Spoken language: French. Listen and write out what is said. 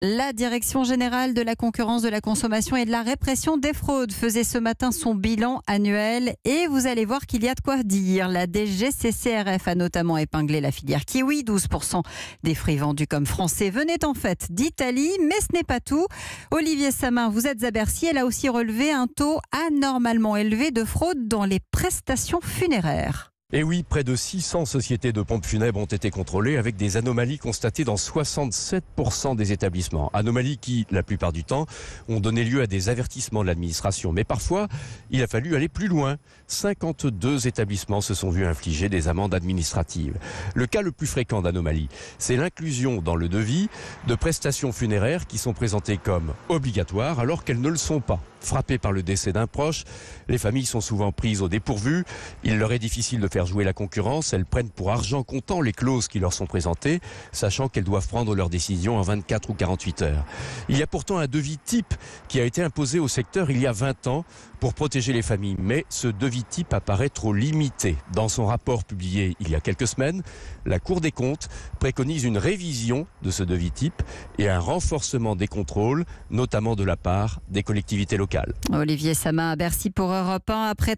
La Direction générale de la concurrence, de la consommation et de la répression des fraudes faisait ce matin son bilan annuel et vous allez voir qu'il y a de quoi dire. La DGCCRF a notamment épinglé la filière kiwi. 12% des fruits vendus comme français venaient en fait d'Italie, mais ce n'est pas tout. Olivier Samin, vous êtes à Bercy, elle a aussi relevé un taux anormalement élevé de fraude dans les prestations funéraires. Et oui, près de 600 sociétés de pompes funèbres ont été contrôlées avec des anomalies constatées dans 67% des établissements. Anomalies qui, la plupart du temps, ont donné lieu à des avertissements de l'administration. Mais parfois, il a fallu aller plus loin. 52 établissements se sont vus infliger des amendes administratives. Le cas le plus fréquent d'anomalie, c'est l'inclusion dans le devis de prestations funéraires qui sont présentées comme obligatoires alors qu'elles ne le sont pas. Frappées par le décès d'un proche, les familles sont souvent prises au dépourvu. Il leur est difficile de faire jouer la concurrence. Elles prennent pour argent comptant les clauses qui leur sont présentées, sachant qu'elles doivent prendre leurs décisions en 24 ou 48 heures. Il y a pourtant un devis type qui a été imposé au secteur il y a 20 ans pour protéger les familles. Mais ce devis type apparaît trop limité. Dans son rapport publié il y a quelques semaines, la Cour des comptes préconise une révision de ce devis type et un renforcement des contrôles, notamment de la part des collectivités locales. Olivier Samin à Bercy pour Europe 1. Après